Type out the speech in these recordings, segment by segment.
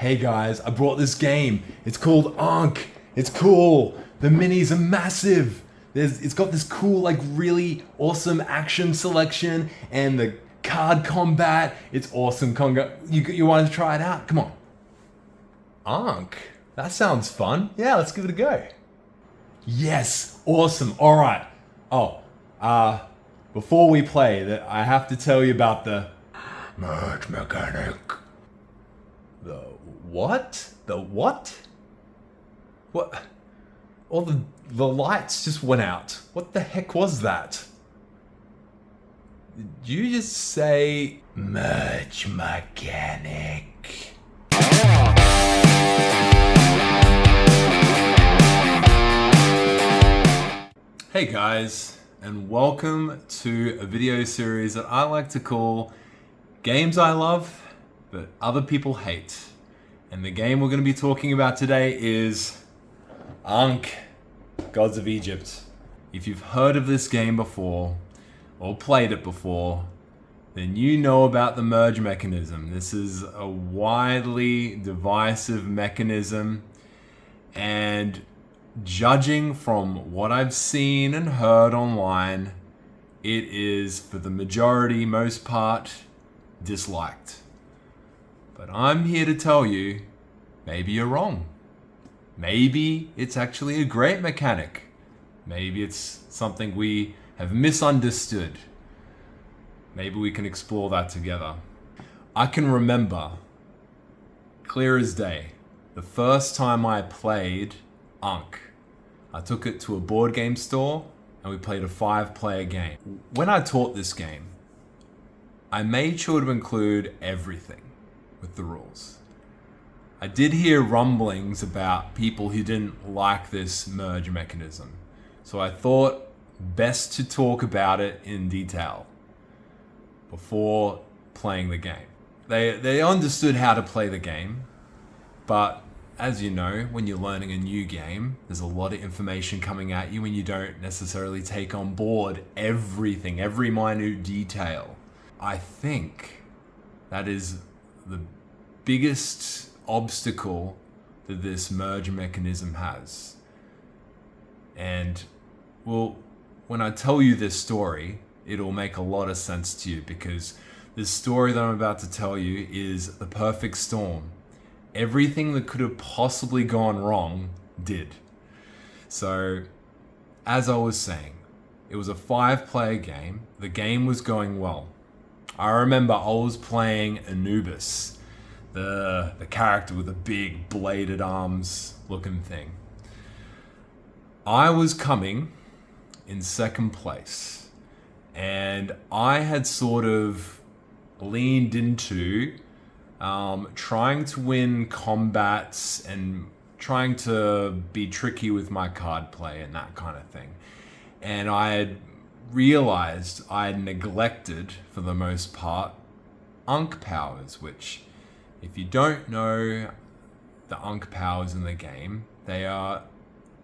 Hey guys, I brought this game. It's called Ankh. It's cool. The minis are massive. It's got this cool, like really awesome action selection and the card combat. It's awesome. You want to try it out? Come on. Ankh? That sounds fun. Yeah, let's give it a go. Yes, awesome. All right. Before we play, I have to tell you about the merge mechanic. The what? The what? What? All the lights just went out. What the heck was that? Did you just say merge mechanic? Hey guys, and welcome to a video series that I like to call Games I Love, but Other People Hate. And the game we're going to be talking about today is Ankh, Gods of Egypt. If you've heard of this game before, or played it before, then you know about the merge mechanism. This is a widely divisive mechanism, and judging from what I've seen and heard online, it is, for the majority, most part, disliked. But I'm here to tell you, maybe you're wrong. Maybe it's actually a great mechanic. Maybe it's something we have misunderstood. Maybe we can explore that together. I can remember, clear as day, the first time I played Ankh. I took it to a board game store and we played a 5-player game. When I taught this game, I made sure to include everything with the rules. I did hear rumblings about people who didn't like this merge mechanism, so I thought best to talk about it in detail before playing the game. They understood how to play the game, but as you know, when you're learning a new game, there's a lot of information coming at you and you don't necessarily take on board everything, every minute detail. I think that is the biggest obstacle that this merge mechanism has. And well, when I tell you this story, it'll make a lot of sense to you, because this story that I'm about to tell you is the perfect storm. Everything that could have possibly gone wrong did. So, as I was saying, it was a 5-player game. The game was going well. I remember I was playing Anubis, the character with the big bladed arms looking thing. I was coming in second place, and I had sort of leaned into trying to win combats and trying to be tricky with my card play and that kind of thing. And I had realized I had neglected, for the most part, Ankh powers, which, if you don't know the Ankh powers in the game, they are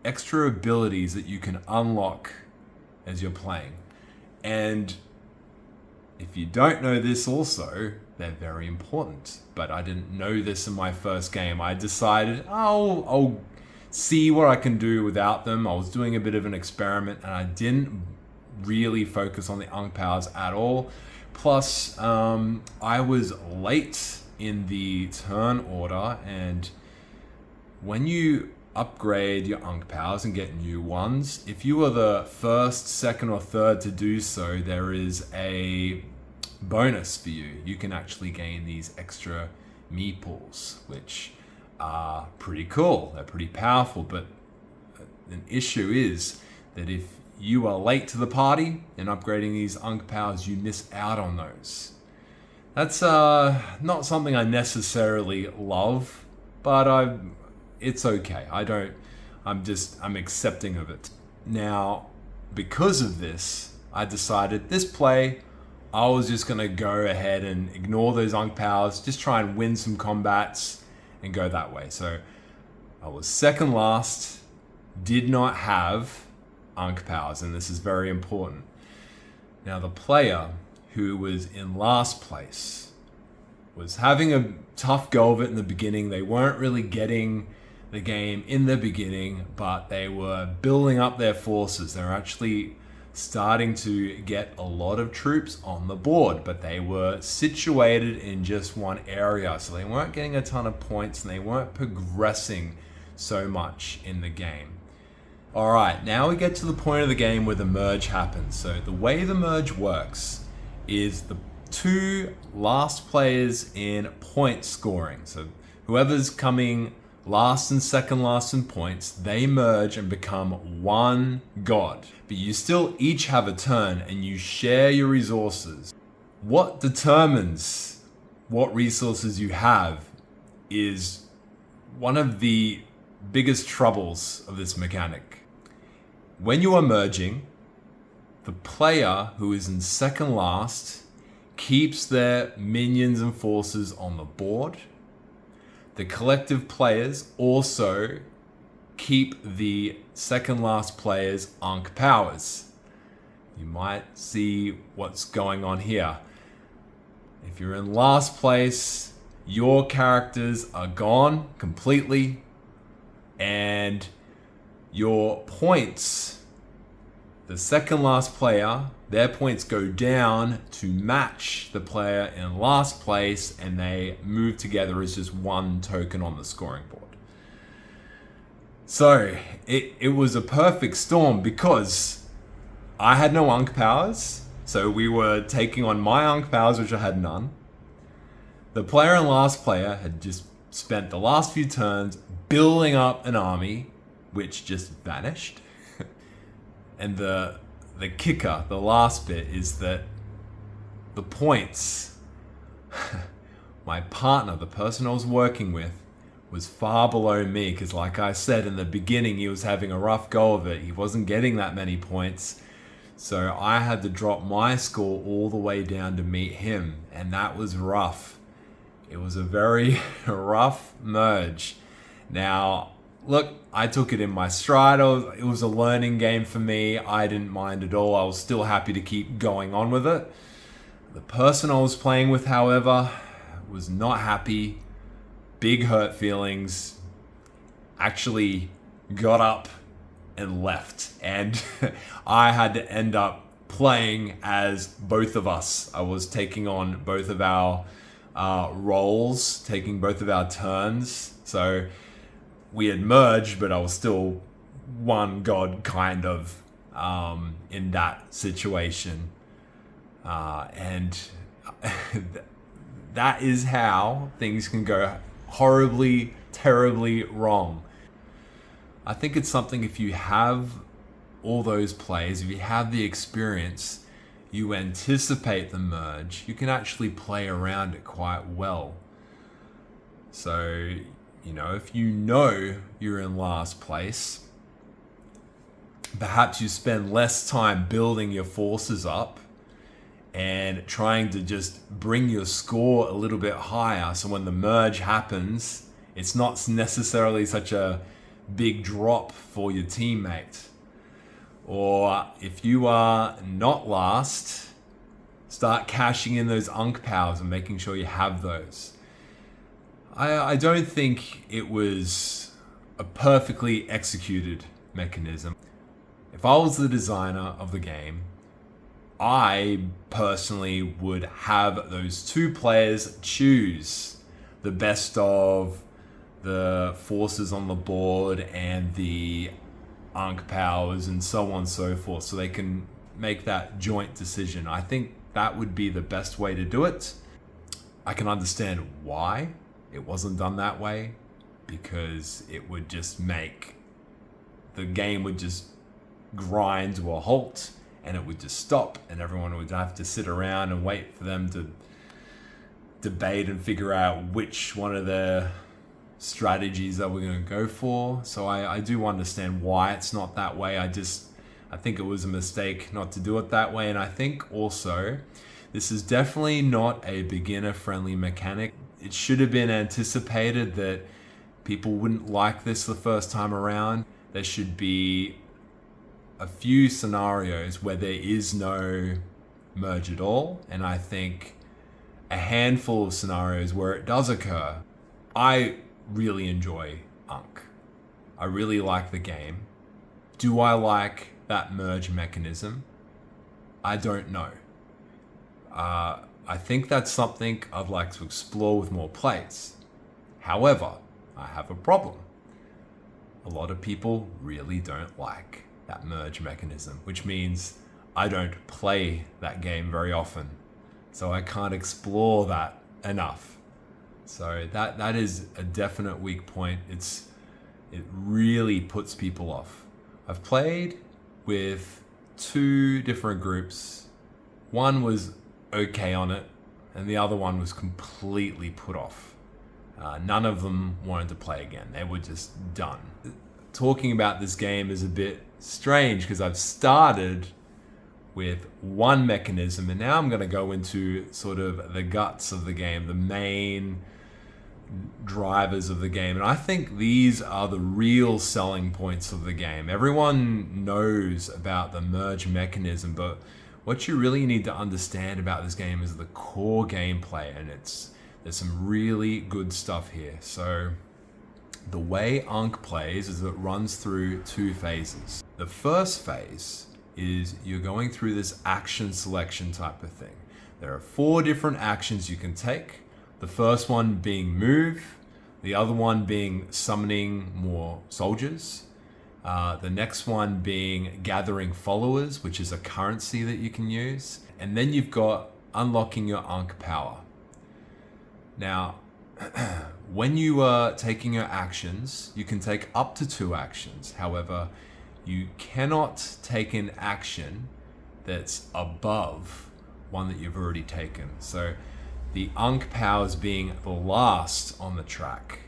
extra abilities that you can unlock as you're playing. And if you don't know this also, they're very important. But I didn't know this in my first game. I decided, I'll see what I can do without them. I was doing a bit of an experiment and I didn't really focus on the Ankh powers at all. Plus, I was late in the turn order, and when you upgrade your Ankh powers and get new ones, if you are the first, second, or third to do so, there is a bonus for you. You can actually gain these extra meeples, which are pretty cool. They're pretty powerful, but an issue is that if you are late to the party in upgrading these Ankh powers, you miss out on those. That's not something I necessarily love, but it's okay. I'm accepting of it. Now, because of this, I decided this play, I was just going to go ahead and ignore those Ankh powers, just try and win some combats and go that way. So I was second last, did not have Ankh powers, and this is very important. Now, the player who was in last place was having a tough go of it in the beginning. They weren't really getting the game in the beginning, but they were building up their forces. They were actually starting to get a lot of troops on the board, but they were situated in just one area, so they weren't getting a ton of points and they weren't progressing so much in the game. All right, now we get to the point of the game where the merge happens. So the way the merge works is the two last players in point scoring. So whoever's coming last and second last in points, they merge and become one god. But you still each have a turn and you share your resources. What determines what resources you have is one of the biggest troubles of this mechanic. When you are merging, the player who is in second last keeps their minions and forces on the board. The collective players also keep the second last player's Ankh powers. You might see what's going on here. If you're in last place, your characters are gone completely, and your points, the second last player, their points go down to match the player in last place, and they move together as just one token on the scoring board. So it was a perfect storm because I had no Ankh powers, so we were taking on my Ankh powers, which I had none. The player and last player had just spent the last few turns building up an army, which just vanished. And the kicker, the last bit, is that the points, my partner, the person I was working with, was far below me because, like I said in the beginning, he was having a rough go of it. He wasn't getting that many points. So I had to drop my score all the way down to meet him, and that was rough. It was a very rough merge. Now, look, I took it in my stride. It was a learning game for me. I didn't mind at all. I was still happy to keep going on with it. The person I was playing with, however, was not happy. Big hurt feelings. Actually got up and left. And I had to end up playing as both of us. I was taking on both of our roles, taking both of our turns. So we had merged, but I was still one god kind of in that situation. And that is how things can go horribly, terribly wrong. I think it's something, if you have all those plays, if you have the experience, you anticipate the merge, you can actually play around it quite well. So, you know, if you know you're in last place, perhaps you spend less time building your forces up and trying to just bring your score a little bit higher, so when the merge happens, it's not necessarily such a big drop for your teammate. Or if you are not last, start cashing in those Ankh powers and making sure you have those. I don't think it was a perfectly executed mechanism. If I was the designer of the game, I personally would have those two players choose the best of the forces on the board and the Ankh powers and so on and so forth, so they can make that joint decision. I think that would be the best way to do it. I can understand why it wasn't done that way, because it would just make the game would just grind to a halt and it would just stop, and everyone would have to sit around and wait for them to debate and figure out which one of their strategies that we're going to go for. So I do understand why it's not that way. I think it was a mistake not to do it that way. And I think also this is definitely not a beginner friendly mechanic. It should have been anticipated that people wouldn't like this the first time around. There should be a few scenarios where there is no merge at all, and I think a handful of scenarios where it does occur. I really enjoy Ankh. I really like the game. Do I like that merge mechanism? I don't know. I think that's something I'd like to explore with more plays. However, I have a problem. A lot of people really don't like that merge mechanism, which means I don't play that game very often. So I can't explore that enough. So that is a definite weak point. It really puts people off. I've played with 2 different groups. One was okay on it, and the other one was completely put off. None of them wanted to play again. They were just done. Talking about this game is a bit strange because I've started with one mechanism, and now I'm going to go into sort of the guts of the game, the main drivers of the game. And I think these are the real selling points of the game. Everyone knows about the merge mechanism, but what you really need to understand about this game is the core gameplay, and there's some really good stuff here. So the way Ankh plays is it runs through 2 phases. The first phase is you're going through this action selection type of thing. There are 4 different actions you can take. The first one being move, the other one being summoning more soldiers, the next one being gathering followers, which is a currency that you can use, and then you've got unlocking your Ankh power. Now, when you are taking your actions, you can take up to 2 actions. However, you cannot take an action that's above one that you've already taken. So the Ankh powers being the last on the track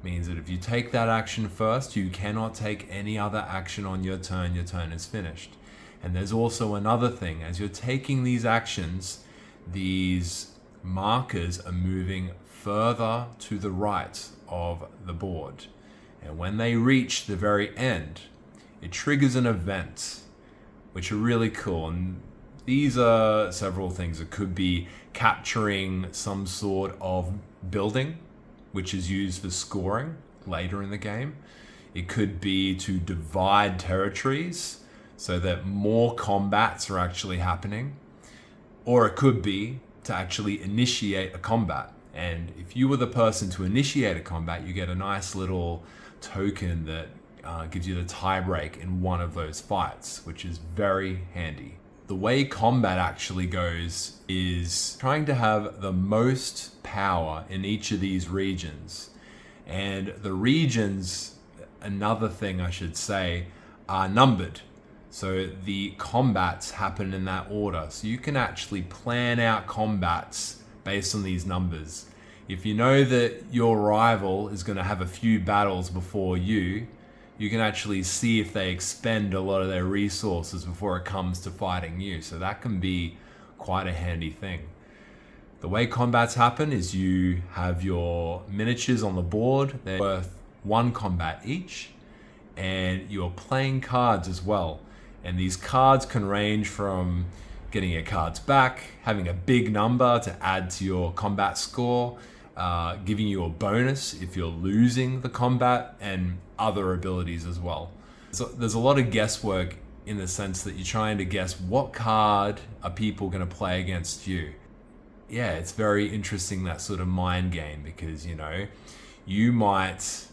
means that if you take that action first, you cannot take any other action on your turn. Your turn is finished. And there's also another thing. As you're taking these actions, these markers are moving further to the right of the board. And when they reach the very end, it triggers an event, which are really cool. And these are several things. It could be capturing some sort of building, which is used for scoring later in the game. It could be to divide territories so that more combats are actually happening. Or it could be to actually initiate a combat. And if you were the person to initiate a combat, you get a nice little token that gives you the tie break in one of those fights, which is very handy. The way combat actually goes is trying to have the most power in each of these regions. And the regions, another thing I should say, are numbered. So the combats happen in that order. So you can actually plan out combats based on these numbers. If you know that your rival is going to have a few battles before you can actually see if they expend a lot of their resources before it comes to fighting you. So that can be quite a handy thing. The way combats happen is you have your miniatures on the board. They're worth 1 combat each, and you're playing cards as well. And these cards can range from getting your cards back, having a big number to add to your combat score, giving you a bonus if you're losing the combat, and other abilities as well. So there's a lot of guesswork in the sense that you're trying to guess what card are people going to play against you. Yeah, it's very interesting, that sort of mind game, because you might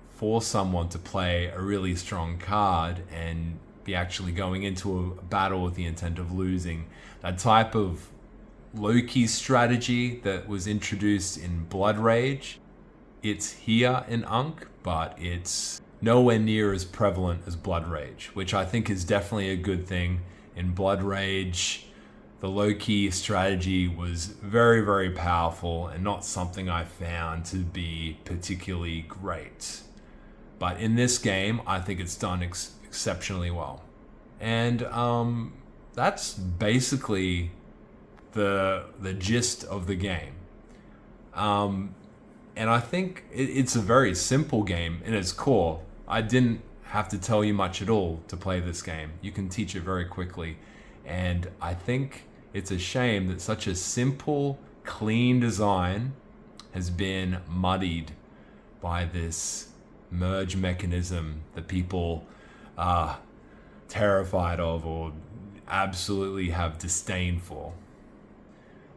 force someone to play a really strong card and be actually going into a battle with the intent of losing. That type of low-key strategy that was introduced in Blood Rage, it's here in Ankh, but it's nowhere near as prevalent as Blood Rage, which I think is definitely a good thing. In Blood Rage, the low-key strategy was very, very powerful and not something I found to be particularly great. But in this game, I think it's done exceptionally well. And that's basically the gist of the game. And I think it's a very simple game in its core. I didn't have to tell you much at all to play this game. You can teach it very quickly. And I think it's a shame that such a simple clean design has been muddied by this merge mechanism that people are terrified of or absolutely have disdain for.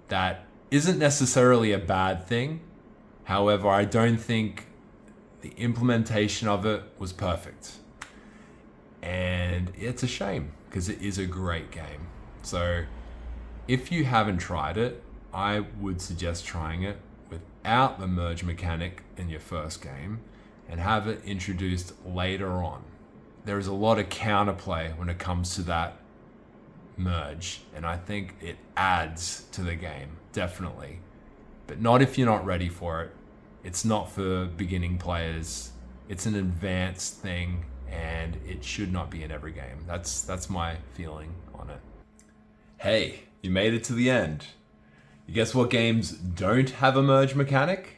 That isn't necessarily a bad thing. However, I don't think the implementation of it was perfect. And it's a shame because it is a great game. So if you haven't tried it, I would suggest trying it without the merge mechanic in your first game and have it introduced later on. There is a lot of counterplay when it comes to that merge, and I think it adds to the game, definitely. But not if you're not ready for it. It's not for beginning players. It's an advanced thing, and it should not be in every game. That's my feeling on it. Hey, you made it to the end. You guess what games don't have a merge mechanic?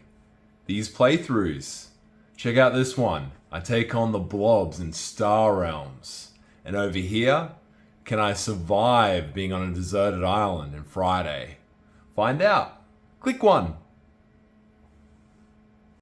These playthroughs. Check out this one. I take on the blobs in Star Realms. And over here, can I survive being on a deserted island in Friday? Find out. Click one.